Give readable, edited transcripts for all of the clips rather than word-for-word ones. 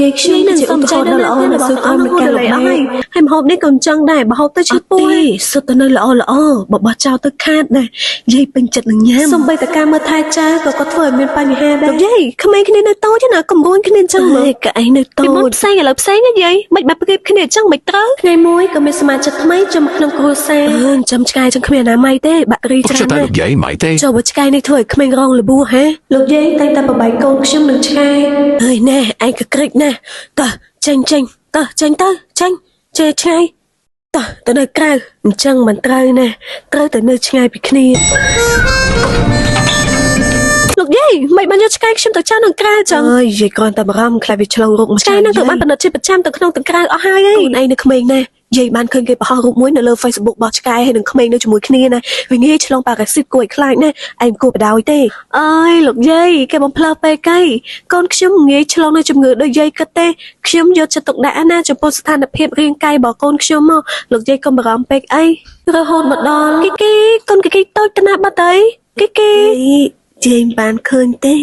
យាយខ្ញុំនឹងសំចៃដល់ល្អនៅសួរតាមមកការលោកម៉ែហើយម្ហូបនេះកូនចង់ដែរម្ហូបទៅឈឺពោះសុទ្ធតែនៅល្អបបោះចោលទៅខាតដែរយាយពេញចិត្តនឹងញ៉ាំសំបីតការមើលថែចៅក៏គាត់ធ្វើឲ្យមានបញ្ហាដែរលោកយាយក្មេងគ្នានៅតូចណាកំរួនគ្នាអញ្ចឹងមើលកឯងនៅតូចពីមុនផ្សេងឥឡូវផ្សេងណាយាយមិនបាច់ប្រៀបគ្នាអញ្ចឹងមិនត្រូវថ្ងៃមួយក៏មានសមាជិកថ្មីចូលមកក្នុងគ្រួសារចាំឆ្កែចឹងគ្មានអនាម័យទេបាក់តេរីច្រើនណាស់លោកយាយម៉ៃទេចូលឆ្កែនេះធ្វើឲ្យក្មេងរងលបួហ៎លោកយាយតែងតែបបែកកូនខ្ញុំនឹងឆ្កែអើយណែឯងក៏ក្រិចណាតើចេញទៅចេញចេះឆ្ងាយទៅនៅក្រៅអញ្ចឹងមិនត្រូវណាត្រូវទៅនៅឆ្ងាយពីគ្នាលោកយាយមិនបានយកឆ្កែខ្ញុំទៅចោលនៅក្រៅចឹងអើយយាយគ្រាន់តែបារម្ភខ្លាចវាឆ្លងរោគមួយឆ្កែនឹងទៅបានបណ្ឌិតជាប្រចាំទៅក្នុងទាំងក្រៅអស់ហើយឯងខ្លួនឯងនៅក្មេងណាយាយបានឃើញគេបង្ហោះរូបមួយនៅលើ Facebook របស់ឆ្កែហើយនឹងក្មេងនៅជាមួយគ្នាណាវាងាយឆ្លងប៉ារ៉ាស៊ីតគួរឲ្យខ្លាចណាឯងគួរបដ ாய் ទេអើយលោកយាយគេបំផ្លើពេកឯងកូនខ្ញុំងាយឆ្លងនៅជំងឺដូចយាយគិតទេខ្ញុំយកចិត្តទុកដាក់ណាចំពោះស្ថានភាពរាងកាយរបស់កូនខ្ញុំមកលោកយាយកុំបារម្ភពេកអីរហូតមកដល់គីកូនគីតូចកណាបាត់អីគីយាយមិនបានឃើញទេ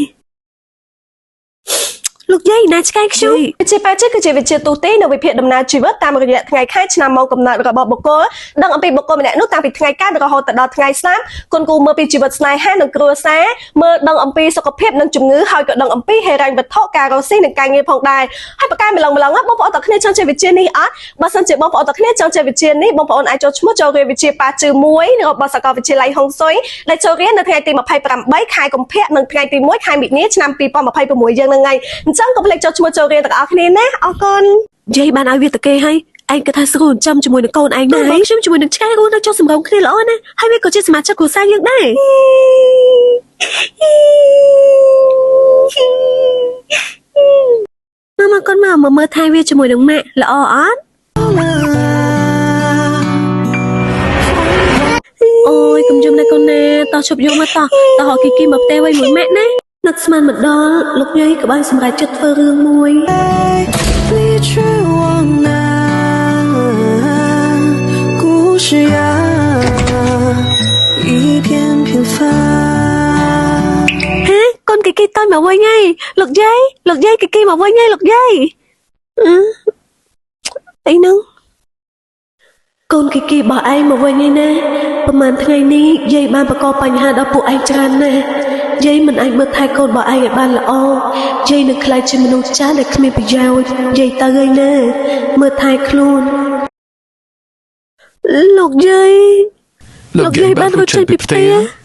លោកយាយណាឆ្កែខ្ញុំវិជាប៉ាចេះគឺជាវិជាទូទេនៅវិភាគដំណើរជីវិតតាមរយៈថ្ងៃខែឆ្នាំម៉ោងកំណើតរបស់បុគ្គលដឹងអំពីបុគ្គលម្នាក់នោះតាំងពីថ្ងៃកើតរហូតដល់ថ្ងៃស្លាប់គុនគូមើលពីជីវិតស្នេហានិងគ្រួសារមើលដឹងអំពីសុខភាពនិងជំងឺហើយក៏ដឹងអំពីហិរញ្ញវត្ថុការរកស៊ីនិងការងារផងដែរហើយប្រកែម្លងបងប្អូនទាំងគ្នាចង់ចេះវិជានេះអត់បើសិនជាបងប្អូនទាំងគ្នាចង់ចេះវិជានេះបងប្អូនអាចចូលឈ្មោះចូលរៀនវិជាប៉ាជឿ1របស់សាកលវិទ្យាល័យហុងស៊ុយដែលចូលរៀននៅថ្ងៃទី28ខែកុម្ភៈនិងថ្ងៃទី1ខែមិនិនាឆ្នាំ2026យើងនឹងថ្ងៃអញ្ចឹងកុំភ្លេចចូលឈ្មោះចូលរៀនទាំងអស់គ្នាណាអរគុណយាយបានឲ្យវាតកេហើយឯងក៏ថាស្រួលចាំជាមួយនឹងកូនឯងដែរខ្ញុំជាមួយនឹងឆ្កែរស់នៅចុះសម្រងគ្នាល្អណាស់ហើយវាក៏ជាសមាជិកគ្រួសារយើងដែរមកកូនមកមើលថែវាជាមួយនឹងម៉ាក់ល្អអត់អូយកុំយំណាកូនណាតោះជប់យកមកតោះហៅគីមកផ្ទះវិញមួយម៉ាក់ណានឹកស្មានមកដល់លោកយាយក៏បានសម្រេចចិត្តធ្វើរឿងមួយកូនគីតូចមកវិញហើយលោកយាយគីមកវិញហើយលោកយាយអីហ្នឹងកូនគីរបស់ឯងមកវិញហើយណាប្រហែលថ្ងៃនេះយាយបានបង្កបញ្ហាដល់ពួកឯងច្រើនណាស់យាយមិនអាចមើលថែកូនរបស់ឯងឲ្យបានល្អយាយនឹងខ្លាចជាមនុស្សចាស់ដែលគ្មានប្រយោជន៍យាយទៅហើយណាមើលថែខ្លួនលោកយាយបានរត់ចេញពីផ្ទះ